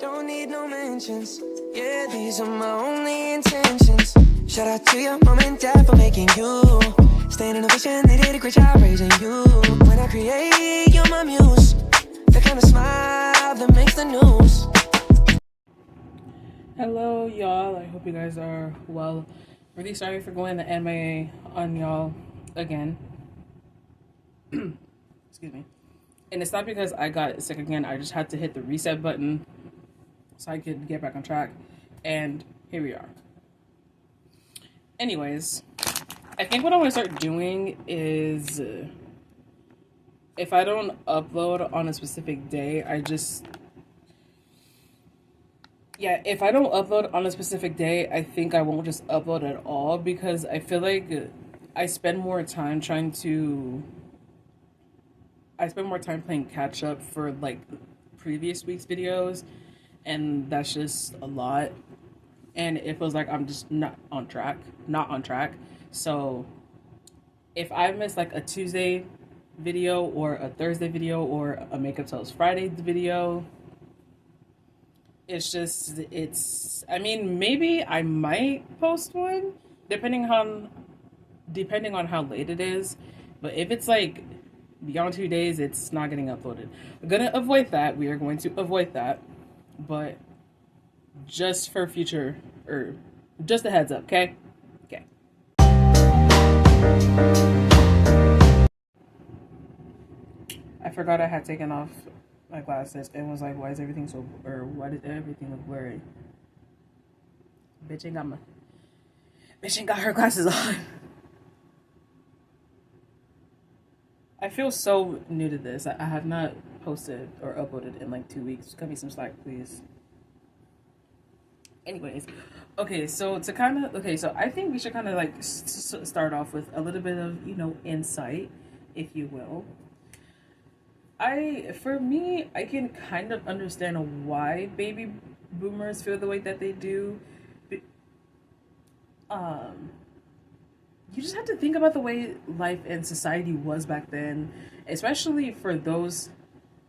Don't need no mentions. Yeah, these are my only intentions. Shout out to your mom and dad for making you. Staying in a vision, they did a great job raising you. When I create, you're my muse. The kind of smile that makes the news. Hello, y'all. I hope you guys are well. Really sorry for going to MIA on y'all again. Excuse me. And it's not because I got sick again. I just had to hit the reset button so I could get back on track. And here we are. Anyways, I think what I'm going to start doing is if I don't upload on a specific day, if I don't upload on a specific day, I think I won't just upload at all because I feel like I spend more time playing catch up for like previous week's videos, and that's just a lot. And it feels like I'm just not on track. So if I miss like a Tuesday video or a Thursday video or a Makeup Tales Friday video, I mean, maybe I might post one depending on how late it is. But if it's like beyond 2 days, it's not getting uploaded. We're gonna avoid that. We are going to avoid that. But just for future, or just a heads up, okay? Okay. I forgot I had taken off my glasses and was like, why is everything why did everything look blurry? Bitch ain't got her glasses on. I feel so new to this. I have not posted or uploaded in like 2 weeks. Cut me some slack, please. Anyways, so I think we should kind of like start off with a little bit of, insight, if you will. For me, I can kind of understand why baby boomers feel the way that they do. You just have to think about the way life and society was back then, especially for those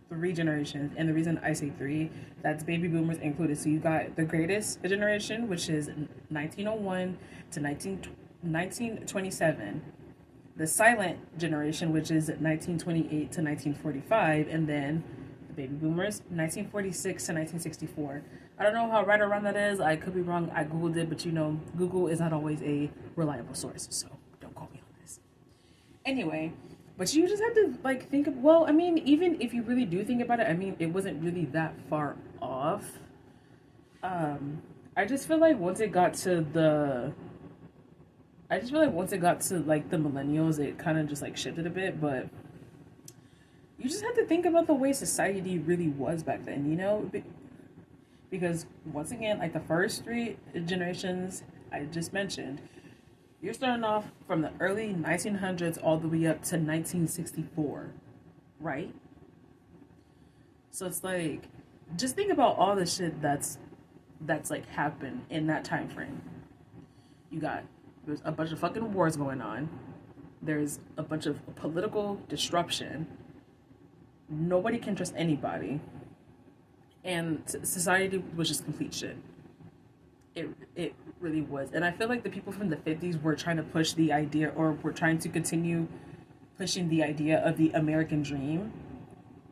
three generations. And the reason I say three, that's baby boomers included. So you got the greatest generation, which is 1901 to 1927. The silent generation, which is 1928 to 1945, and then the baby boomers, 1946 to 1964. I don't know how right or wrong that is. I could be wrong. I Googled it, but Google is not always a reliable source, so don't quote me on this. Anyway, but you just have to like think of, well, I mean, even if you really do think about it, I mean, it wasn't really that far off. I just feel like once it got to like the millennials, it kind of just like shifted a bit. But you just have to think about the way society really was back then, because once again, like the first three generations I just mentioned, you're starting off from the early 1900s all the way up to 1964, right? So it's like, just think about all the shit that's like happened in that time frame. There's a bunch of fucking wars going on. There's a bunch of political disruption. Nobody can trust anybody. And society was just complete shit. It really was. And I feel like the people from the 50s were trying to push the idea, or were trying to continue pushing the idea of the American dream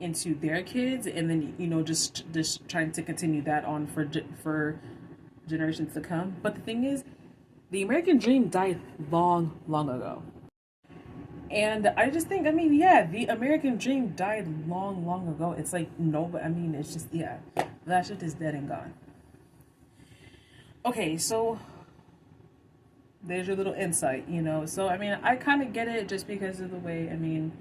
into their kids, and then just trying to continue that on for generations to come. But the thing is, the American dream died long ago. And I just think, I mean, yeah, the American dream died long ago. It's like, no, but I mean, it's just, yeah, that shit is dead and gone. Okay, so there's your little insight, So, I mean, I kind of get it just because of the way, I mean,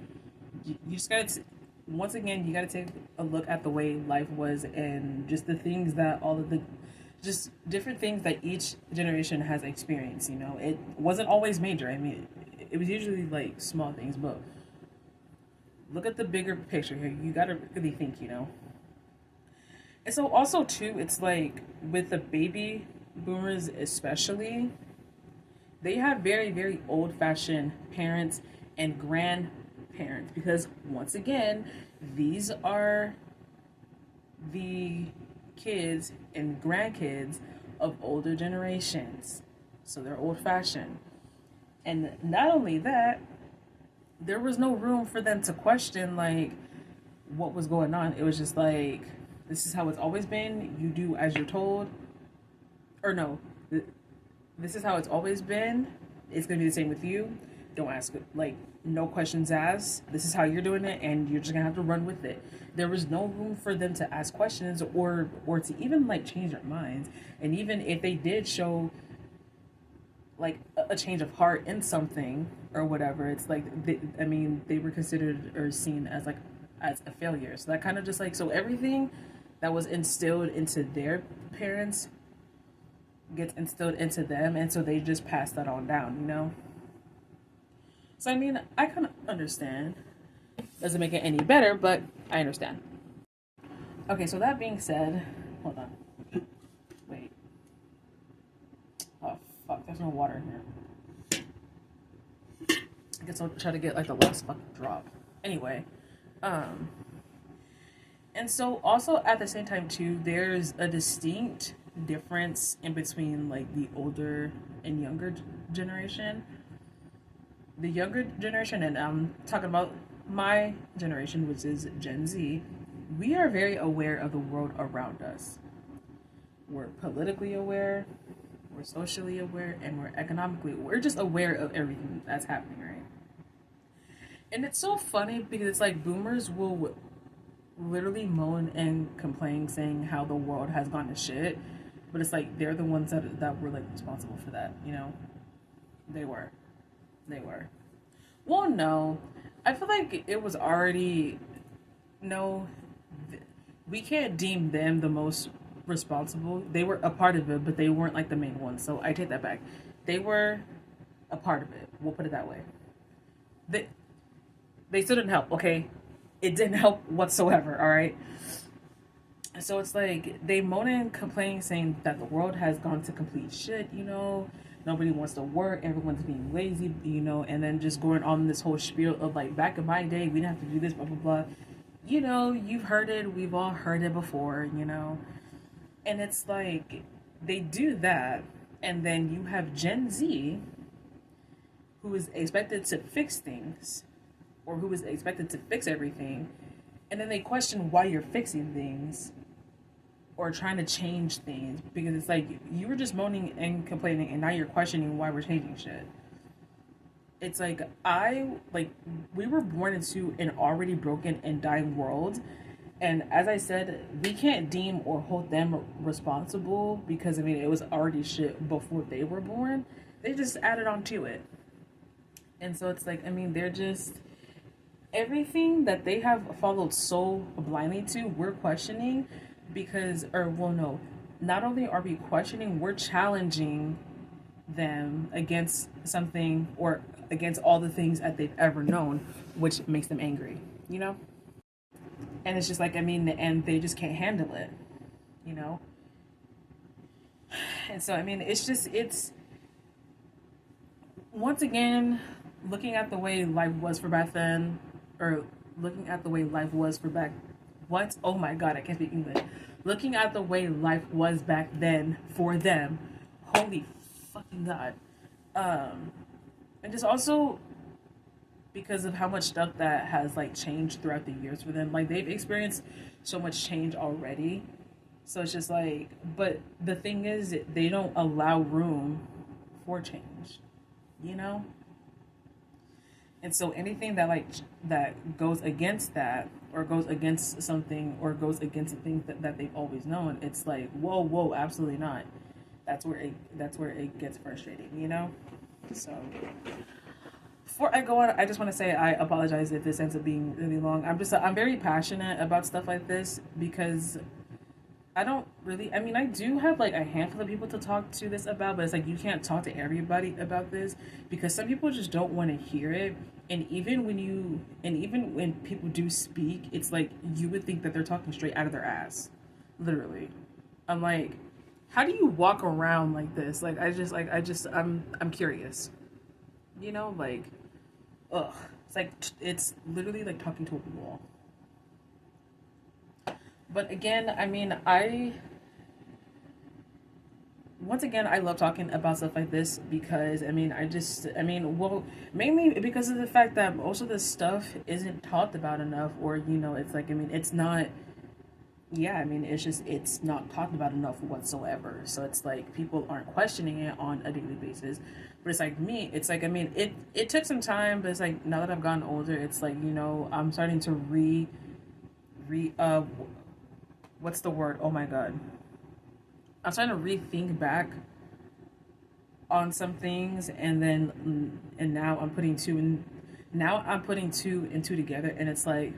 you just gotta, once again, you gotta take a look at the way life was, and just the things that just different things that each generation has experienced, It wasn't always major. I mean, it was usually like small things, but look at the bigger picture here. You gotta really think, And so also too, it's like with the baby boomers especially, they have very, very old-fashioned parents and grandparents, because once again, these are the kids and grandkids of older generations. So they're old fashioned. And not only that, there was no room for them to question like what was going on. It was just like, this is how it's always been. You do as you're told. Or no, this is how it's always been. It's gonna be the same with you. Don't ask, like, no questions asked. This is how you're doing it, and you're just gonna have to run with it. There was no room for them to ask questions or to even like change their minds. And even if they did show like a change of heart in something or whatever, it's like they were considered or seen as like as a failure. So that kind of just like, so everything that was instilled into their parents gets instilled into them, and so they just pass that on down, you know. So I mean, I kind of understand. Doesn't make it any better, but I understand. Okay, so that being said, hold on. Wait. Oh fuck, there's no water in here. I guess I'll try to get like the last fucking drop. Anyway, and so also at the same time too, there's a distinct difference in between like the older and younger generation. The younger generation, and I'm talking about my generation, which is Gen Z, we are very aware of the world around us. We're politically aware, we're socially aware, and we're just aware of everything that's happening, right? And it's so funny because it's like boomers will literally moan and complain saying how the world has gone to shit, but it's like they're the ones that were like responsible for that, you know? They were. Well, no. I feel like it was already... No. We can't deem them the most responsible. They were a part of it, but they weren't like the main ones. So I take that back. They were a part of it. We'll put it that way. They still didn't help, okay? It didn't help whatsoever, alright? So it's like, they moan and complain saying that the world has gone to complete shit, you know? Nobody wants to work, everyone's being lazy, you know, and then just going on this whole spiel of like, back in my day, we didn't have to do this, blah, blah, blah. You know, you've heard it, we've all heard it before, you know. And it's like, they do that, and then you have Gen Z, who is expected to fix things, or who is expected to fix everything, and then they question why you're fixing things, or trying to change things, because it's like you were just moaning and complaining and now you're questioning why we're changing shit. It's like we were born into an already broken and dying world, and as I said, we can't deem or hold them responsible because I mean it was already shit before they were born. They just added on to it. And so it's like, I mean, they're just everything that they have followed so blindly to, we're questioning. Because, or well, no, not only are we questioning, we're challenging them against something or against all the things that they've ever known, which makes them angry, you know? And it's just like, I mean, and they just can't handle it, you know? And so, I mean, it's once again, looking at the way life was for back then, or looking at the way life was for back what? Oh my god, I can't speak English. Looking at the way life was back then for them. Holy fucking god. And just also because of how much stuff that has like changed throughout the years for them. Like they've experienced so much change already. So it's just like, but the thing is they don't allow room for change. You know? And so anything that like that goes against that, or goes against something, or goes against the things that they've always known, it's like, whoa, absolutely not. That's where it gets frustrating, you know? So before I go on, I just want to say I apologize if this ends up being really long. I'm very passionate about stuff like this because I don't really, I mean, I do have like a handful of people to talk to this about, but it's like you can't talk to everybody about this because some people just don't want to hear it. And even when people do speak, it's like you would think that they're talking straight out of their ass. Literally. I'm like, how do you walk around like this? Like I'm curious. You know, like ugh. It's like it's literally like talking to a wall. But again, I mean, once again, I love talking about stuff like this because well, mainly because of the fact that most of this stuff isn't talked about enough, or it's like, it's not. Yeah, it's not talked about enough whatsoever. So it's like people aren't questioning it on a daily basis. But it's like me, it's like, it took some time, but it's like now that I've gotten older, it's like, I'm starting to what's the word? Oh my god. I'm trying to rethink back on some things, and now I'm putting two and two together, and it's like,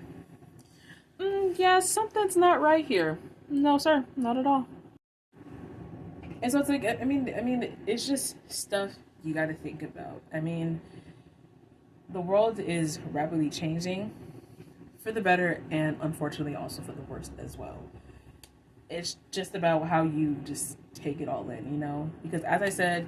yeah, something's not right here. No, sir, not at all. And so it's like, it's just stuff you got to think about. The world is rapidly changing for the better, and unfortunately also for the worse as well. It's just about how you just take it all in. Because as I said,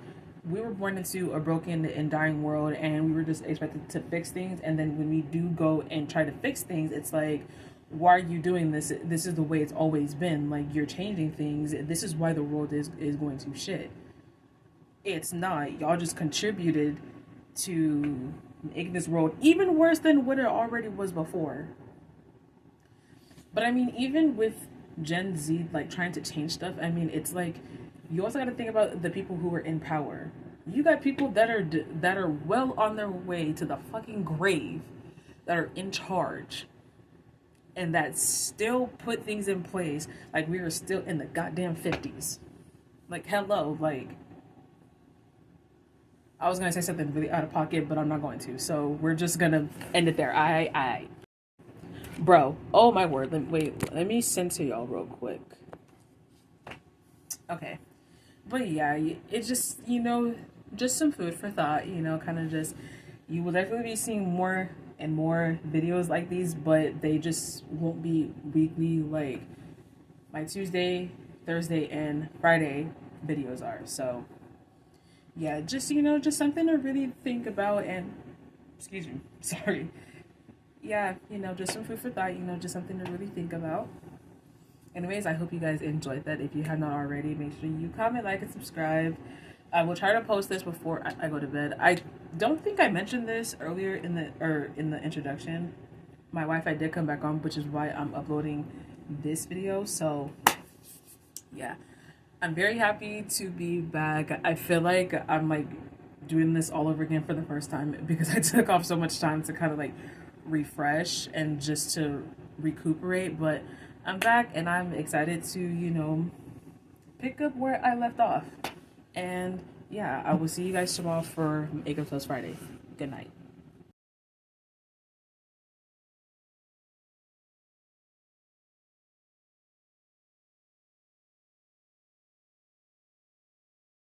we were born into a broken and dying world, and we were just expected to fix things. And then when we do go and try to fix things, it's like, why are you doing this? This is the way it's always been. Like, you're changing things. This is why the world is going to shit. It's not. Y'all just contributed to making this world even worse than what it already was before. But even with Gen Z, like, trying to change stuff, it's like, you also got to think about the people who are in power. You got people that are well on their way to the fucking grave, that are in charge, and that still put things in place like we are still in the goddamn 50s. Like, hello, like, I was gonna say something really out of pocket, but I'm not going to. So we're just gonna end it there. I. Bro, oh my word. Let me send to y'all real quick. Okay. But yeah, it's just, just some food for thought, kind of just, you will definitely be seeing more and more videos like these, but they just won't be weekly like my Tuesday, Thursday, and Friday videos are. So yeah, just, just something to really think about. And excuse me, sorry. Yeah, just some food for thought, just something to really think about. Anyways, I hope you guys enjoyed that. If you have not already, make sure you comment, like, and subscribe. I will try to post this before I go to bed. I don't think I mentioned this earlier in the introduction. My Wi-Fi did come back on, which is why I'm uploading this video. So yeah, I'm very happy to be back. I feel like I'm like doing this all over again for the first time because I took off so much time to kind of like refresh and just to recuperate. But I'm back, and I'm excited to pick up where I left off. And yeah, I will see you guys tomorrow for Makeup Plus Friday. Good night.